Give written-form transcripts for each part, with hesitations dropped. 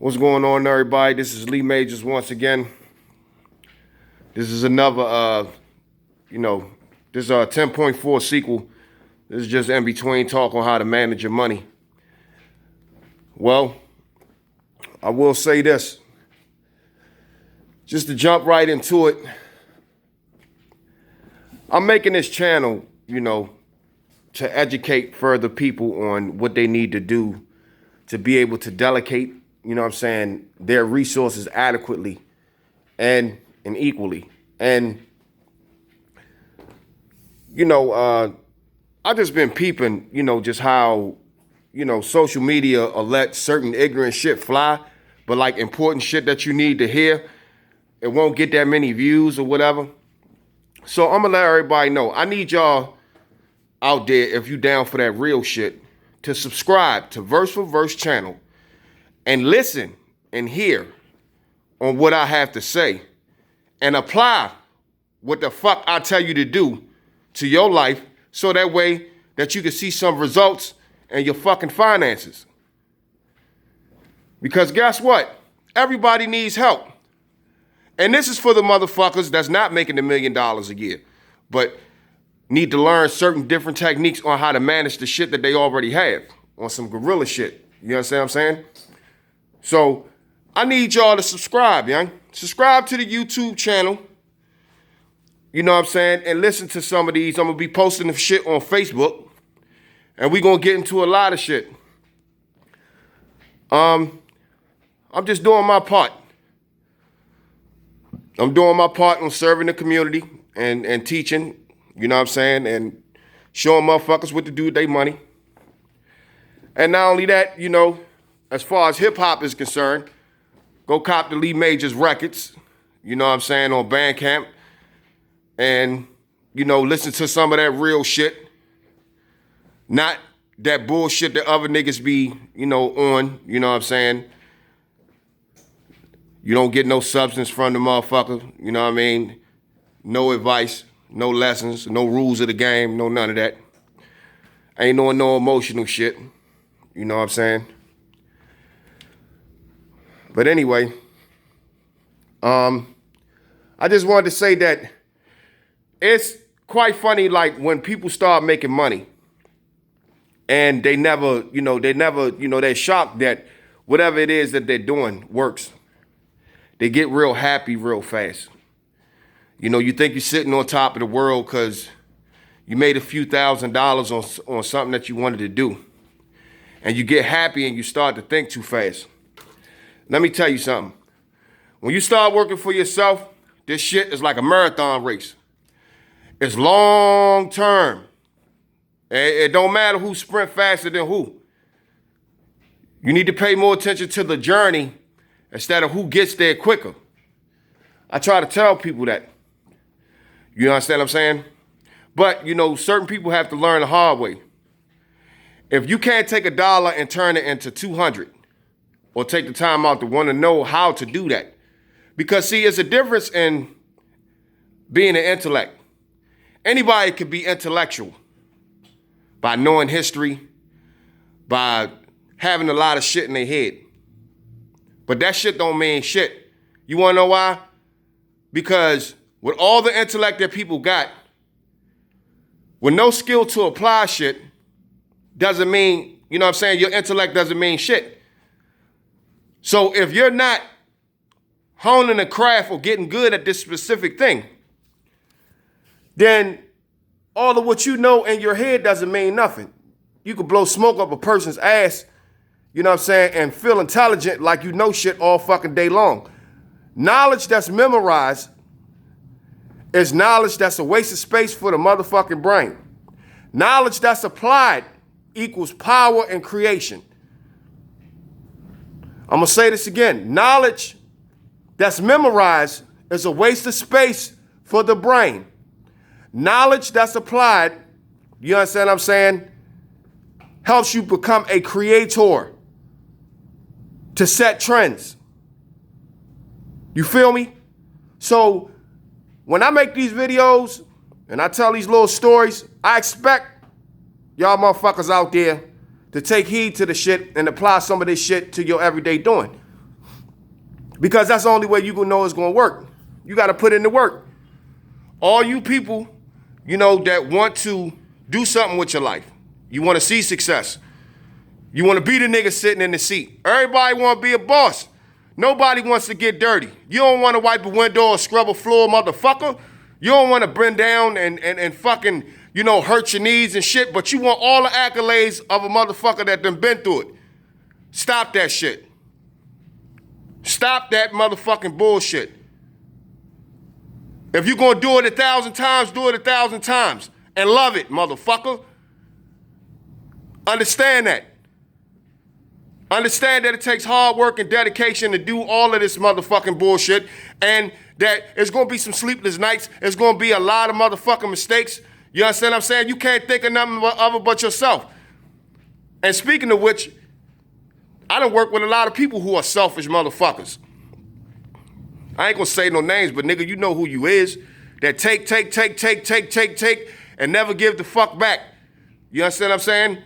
What's going on, everybody? This is Lee Majors once again. This is another, this is a 10.4 sequel. This is just in between talk on how to manage your money. Well, I will say this. Just to jump right into it, I'm making this channel, to educate further people on what they need to do to be able to delegate, their resources adequately and equally. And, I just been peeping, just how, social media will let certain ignorant shit fly, but like important shit that you need to hear, it won't get that many views or whatever. So I'm gonna let everybody know, I need y'all out there, if you down for that real shit, to subscribe to Verse for Verse channel and listen and hear on what I have to say and apply what the fuck I tell you to do to your life so that way that you can see some results in your fucking finances. Because guess what? Everybody needs help. And this is for the motherfuckers that's not making $1 million a year, but need to learn certain different techniques on how to manage the shit that they already have on some guerrilla shit. You understand what I'm saying? So I need y'all to subscribe, young. Subscribe to the YouTube channel. You know what I'm saying? And listen to some of these. I'm going to be posting the shit on Facebook. And we're going to get into a lot of shit. I'm just doing my part. I'm doing my part on serving the community and teaching, you know what I'm saying, and showing motherfuckers what to do with their money. And not only that, as far as hip-hop is concerned, go cop the Lee Majors records, you know what I'm saying, on Bandcamp. And, listen to some of that real shit. Not that bullshit that other niggas be, on, you know what I'm saying. You don't get no substance from the motherfucker, you know what I mean? No advice, no lessons, no rules of the game, no none of that. Ain't no emotional shit, you know what I'm saying? But anyway, I just wanted to say that it's quite funny, like when people start making money and they never, they're shocked that whatever it is that they're doing works. They get real happy real fast. You think you're sitting on top of the world because you made a few $1,000s on something that you wanted to do. And you get happy and you start to think too fast. Let me tell you something. When you start working for yourself, this shit is like a marathon race. It's long term. It don't matter who sprint faster than who. You need to pay more attention to the journey instead of who gets there quicker. I try to tell people that. You understand what I'm saying? But, certain people have to learn the hard way. If you can't take $1 and turn it into 200, or take the time out to want to know how to do that. Because, see, it's a difference in being an intellect. Anybody can be intellectual by knowing history, by having a lot of shit in their head. But that shit don't mean shit. You want to know why? Because with all the intellect that people got, with no skill to apply shit, doesn't mean, your intellect doesn't mean shit. So if you're not honing a craft or getting good at this specific thing, then all of what you know in your head doesn't mean nothing. You could blow smoke up a person's ass, and feel intelligent like you know shit all fucking day long. Knowledge that's memorized is knowledge that's a waste of space for the motherfucking brain. Knowledge that's applied equals power and creation. I'm going to say this again. Knowledge that's memorized is a waste of space for the brain. Knowledge that's applied, you understand what I'm saying, helps you become a creator to set trends. You feel me? So when I make these videos and I tell these little stories, I expect y'all motherfuckers out there to take heed to the shit and apply some of this shit to your everyday doing. Because that's the only way you gonna know it's gonna work. You gotta put in the work. All you people, that want to do something with your life. You want to see success. You want to be the nigga sitting in the seat. Everybody want to be a boss. Nobody wants to get dirty. You don't want to wipe a window or scrub a floor, motherfucker. You don't want to bend down and fucking, hurt your knees and shit, but you want all the accolades of a motherfucker that done been through it. Stop that shit. Stop that motherfucking bullshit. If you're going to do it 1,000 times, do it 1,000 times. And love it, motherfucker. Understand that. Understand that it takes hard work and dedication to do all of this motherfucking bullshit, and that it's going to be some sleepless nights. It's going to be a lot of motherfucking mistakes. You understand what I'm saying? You can't think of nothing of it but yourself. And speaking of which, I done work with a lot of people who are selfish motherfuckers. I ain't going to say no names, but nigga, you know who you is. That take, and never give the fuck back. You understand what I'm saying?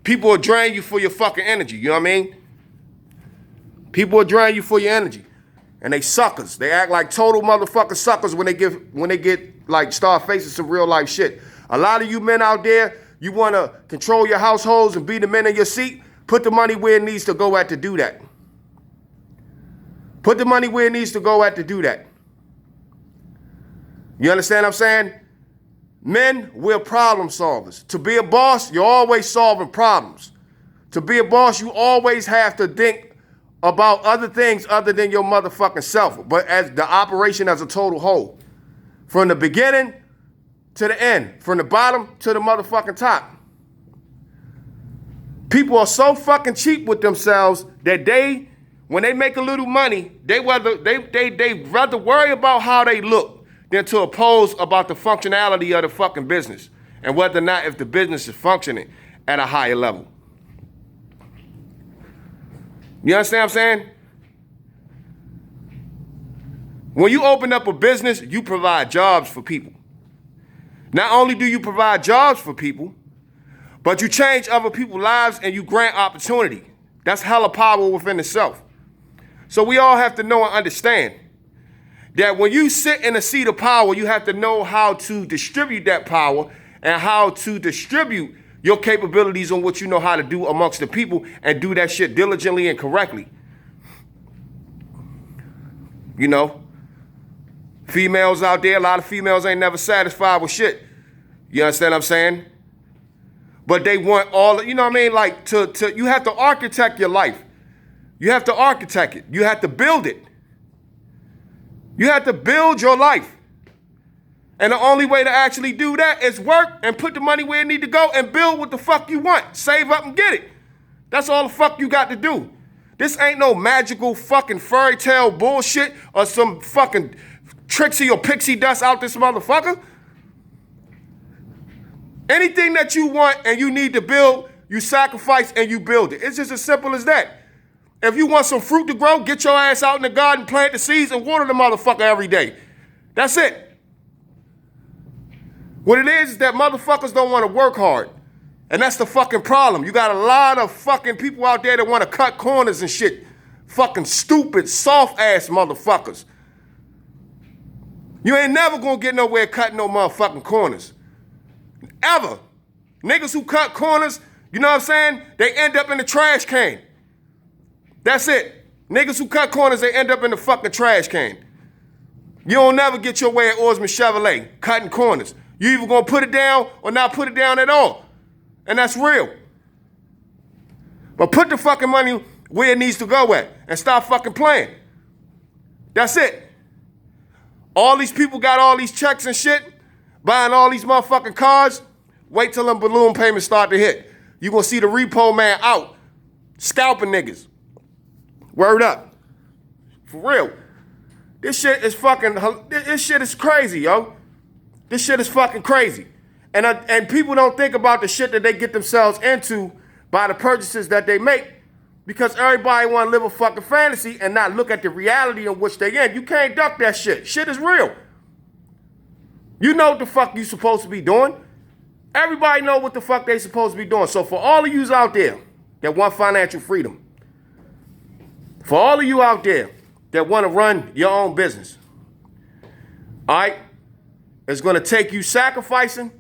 People will drain you for your fucking energy, you know what I mean? People will drain you for your energy. And they suckers. They act like total motherfucking suckers when they get like start facing some real life shit. A lot of you men out there, you wanna control your households and be the men in your seat, put the money where it needs to go at to do that. Put the money where it needs to go at to do that. You understand what I'm saying? Men, we're problem solvers. To be a boss, you're always solving problems. To be a boss, you always have to think about other things other than your motherfucking self, but as the operation as a total whole. From the beginning to the end, from the bottom to the motherfucking top. People are so fucking cheap with themselves that when they make a little money, they rather worry about how they look than to oppose about the functionality of the fucking business and whether or not if the business is functioning at a higher level. You understand what I'm saying? When you open up a business, you provide jobs for people. Not only do you provide jobs for people, but you change other people's lives and you grant opportunity. That's hella power within itself. So we all have to know and understand that when you sit in a seat of power, you have to know how to distribute that power and how to distribute your capabilities on what you know how to do amongst the people and do that shit diligently and correctly. Females out there, a lot of females ain't never satisfied with shit. You understand what I'm saying? But they want all, you know what I mean? Like you have to architect your life. You have to architect it. You have to build it. You have to build your life. And the only way to actually do that is work and put the money where it need to go and build what the fuck you want. Save up and get it. That's all the fuck you got to do. This ain't no magical fucking fairy tale bullshit or some fucking tricksy or pixie dust out this motherfucker. Anything that you want and you need to build, you sacrifice and you build it. It's just as simple as that. If you want some fruit to grow, get your ass out in the garden, plant the seeds, and water the motherfucker every day. That's it. What it is that motherfuckers don't want to work hard. And that's the fucking problem. You got a lot of fucking people out there that want to cut corners and shit. Fucking stupid, soft-ass motherfuckers. You ain't never gonna get nowhere cutting no motherfucking corners. Ever. Niggas who cut corners, you know what I'm saying? They end up in the trash can. That's it. Niggas who cut corners, they end up in the fucking trash can. You don't never get your way at Oarsman Chevrolet, cutting corners. You either gonna put it down or not put it down at all. And that's real. But put the fucking money where it needs to go at and stop fucking playing. That's it. All these people got all these checks and shit, buying all these motherfucking cars. Wait till them balloon payments start to hit. You gonna see the repo man out, scalping niggas. Word up. For real. This shit is crazy, yo. This shit is fucking crazy. And people don't think about the shit that they get themselves into by the purchases that they make because everybody want to live a fucking fantasy and not look at the reality in which they in. You can't duck that shit. Shit is real. You know what the fuck you supposed to be doing. Everybody know what the fuck they supposed to be doing. So for all of yous out there that want financial freedom, for all of you out there that want to run your own business. All right? It's going to take you sacrificing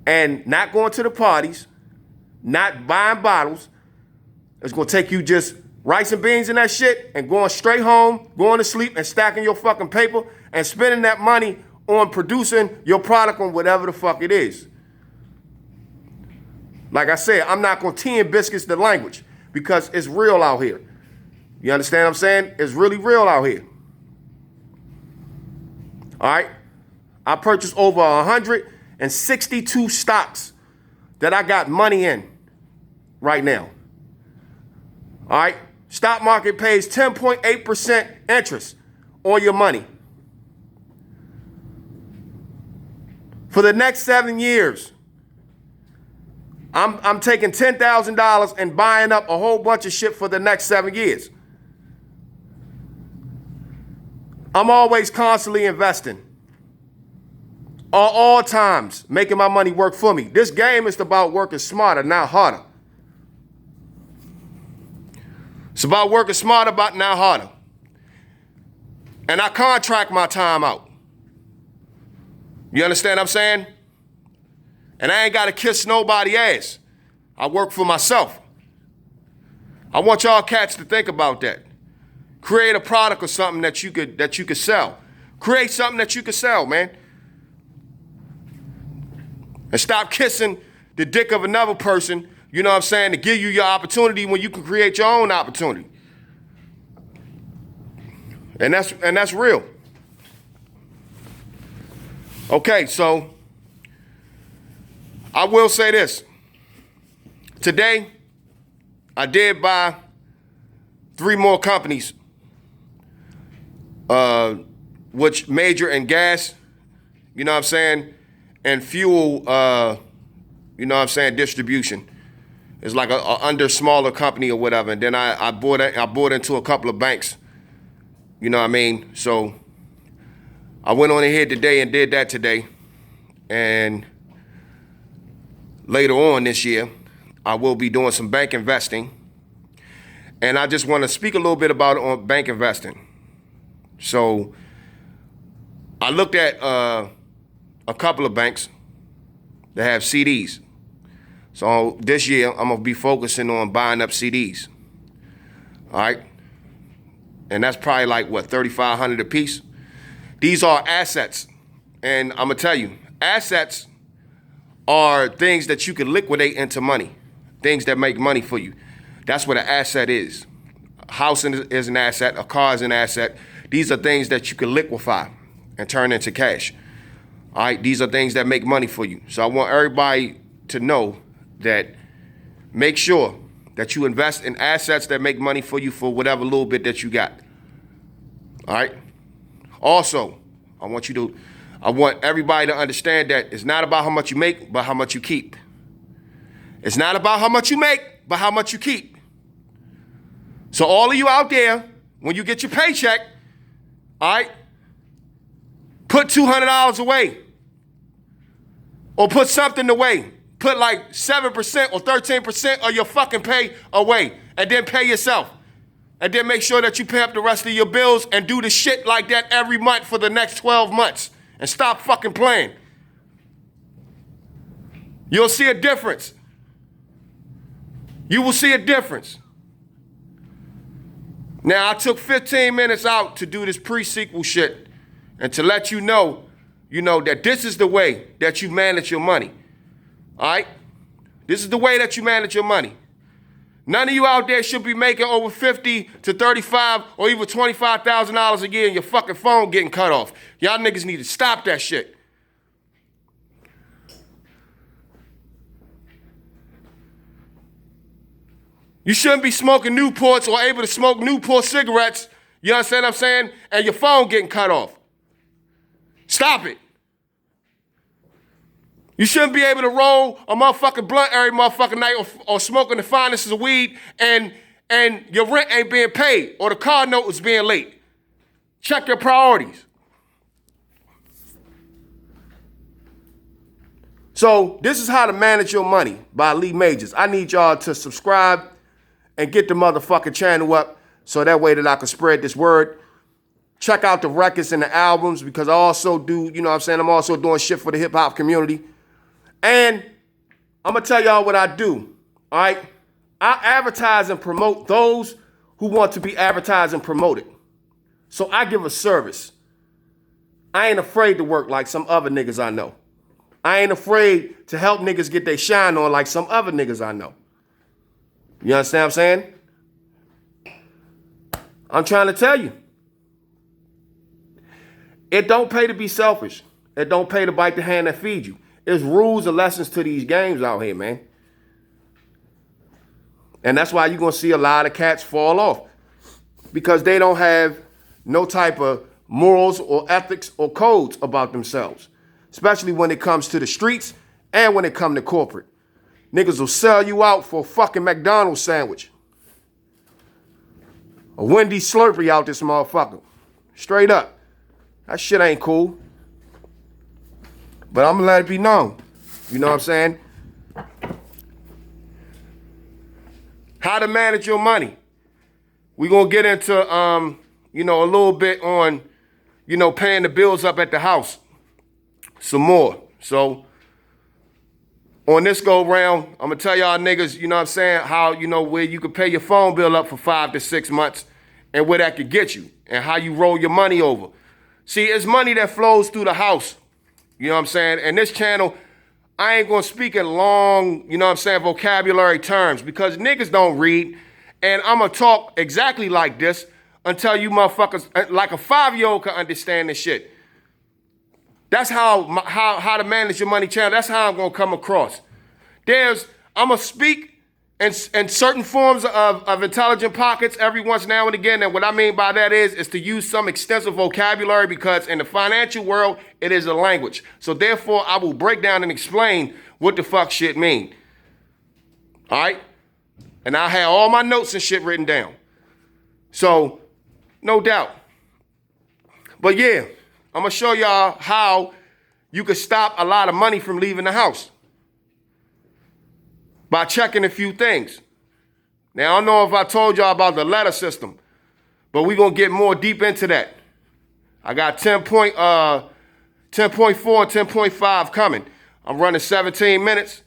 and not going to the parties, not buying bottles. It's going to take you just rice and beans and that shit and going straight home, going to sleep and stacking your fucking paper and spending that money on producing your product on whatever the fuck it is. Like I said, I'm not going to tea and biscuits the language because it's real out here. You understand what I'm saying? It's really real out here. All right? I purchased over 162 stocks that I got money in right now. All right? Stock market pays 10.8% interest on your money. For the next 7 years, I'm taking $10,000 and buying up a whole bunch of shit for the next 7 years. I'm always constantly investing. All times, making my money work for me. This game is about working smarter, not harder. It's about working smarter, but not harder. And I contract my time out. You understand what I'm saying? And I ain't got to kiss nobody's ass. I work for myself. I want y'all cats to think about that. Create a product or something that you could sell. Create something that you could sell, man. And stop kissing the dick of another person, you know what I'm saying, to give you your opportunity when you can create your own opportunity. And that's real. Okay, so I will say this. Today, I did buy 3 more companies, which major in gas, you know what I'm saying, and fuel, you know what I'm saying, distribution. It's like a under smaller company or whatever. And then I bought into a couple of banks, you know what I mean? So I went on ahead today and did that today. And later on this year, I will be doing some bank investing. And I just want to speak a little bit about on bank investing. So I looked at a couple of banks that have CDs. So this year, I'm going to be focusing on buying up CDs. All right? And that's probably like, what, $3,500 a piece? These are assets. And I'm going to tell you, assets are things that you can liquidate into money, things that make money for you. That's what an asset is. A house is an asset. A car is an asset. These are things that you can liquefy and turn into cash. All right? These are things that make money for you. So I want everybody to know that make sure that you invest in assets that make money for you for whatever little bit that you got. All right? Also, I want everybody to understand that it's not about how much you make, but how much you keep. It's not about how much you make, but how much you keep. So all of you out there, when you get your paycheck, all right, put $200 away. Or put something away. Put like 7% or 13% of your fucking pay away. And then pay yourself. And then make sure that you pay up the rest of your bills and do the shit like that every month for the next 12 months. And stop fucking playing. You'll see a difference. You will see a difference. Now, I took 15 minutes out to do this pre-sequel shit and to let you know, that this is the way that you manage your money. All right? This is the way that you manage your money. None of you out there should be making over $50 to $35 or even $25,000 a year and your fucking phone getting cut off. Y'all niggas need to stop that shit. You shouldn't be smoking Newports or able to smoke Newport cigarettes, you understand what I'm saying, and your phone getting cut off. Stop it. You shouldn't be able to roll a motherfucking blunt every motherfucking night or smoking the finest of weed and your rent ain't being paid or the car note is being late. Check your priorities. So this is how to manage your money by Lee Majors. I need y'all to subscribe and get the motherfucking channel up so that way that I can spread this word. Check out the records and the albums, because I also do, you know what I'm saying, I'm also doing shit for the hip hop community. And I'm gonna tell y'all what I do, all right? I advertise and promote those who want to be advertised and promoted. So I give a service. I ain't afraid to work like some other niggas I know. I ain't afraid to help niggas get their shine on like some other niggas I know. You understand what I'm saying? I'm trying to tell you. It don't pay to be selfish. It don't pay to bite the hand that feeds you. There's rules and lessons to these games out here, man. And that's why you're going to see a lot of cats fall off, because they don't have no type of morals or ethics or codes about themselves, especially when it comes to the streets and when it comes to corporate. Niggas will sell you out for a fucking McDonald's sandwich. A Wendy's Slurpee out this motherfucker. Straight up. That shit ain't cool. But I'm gonna let it be known. You know what I'm saying? How to manage your money. We're gonna get into a little bit on, paying the bills up at the house. Some more. So on this go round, I'm gonna tell y'all niggas, you know what I'm saying, how, where you can pay your phone bill up for 5 to 6 months and where that could get you, and how you roll your money over. See, it's money that flows through the house. You know what I'm saying? And this channel, I ain't gonna speak in long, vocabulary terms, because niggas don't read. And I'm gonna talk exactly like this until you motherfuckers, like a 5-year-old, can understand this shit. That's how to manage your money channel. That's how I'm gonna come across. I'm gonna speak in certain forms of intelligent pockets every once now and again. And what I mean by that is to use some extensive vocabulary, because in the financial world, it is a language. So therefore, I will break down and explain what the fuck shit mean. All right? And I have all my notes and shit written down. So, no doubt. But yeah, I'm gonna show y'all how you can stop a lot of money from leaving the house by checking a few things. Now, I don't know if I told y'all about the letter system, but we're going to get more deep into that. I got 10.4 and 10.5 coming. I'm running 17 minutes.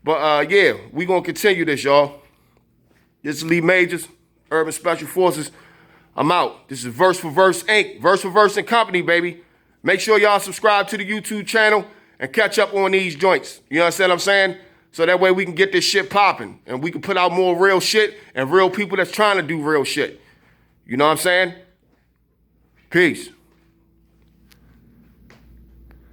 But yeah, we're going to continue this, y'all. This is Lee Majors, Urban Special Forces. I'm out. This is Verse for Verse Inc. Verse for Verse and Company, baby. Make sure y'all subscribe to the YouTube channel and catch up on these joints. You understand what I'm saying? So that way we can get this shit popping and we can put out more real shit and real people that's trying to do real shit. You know what I'm saying? Peace.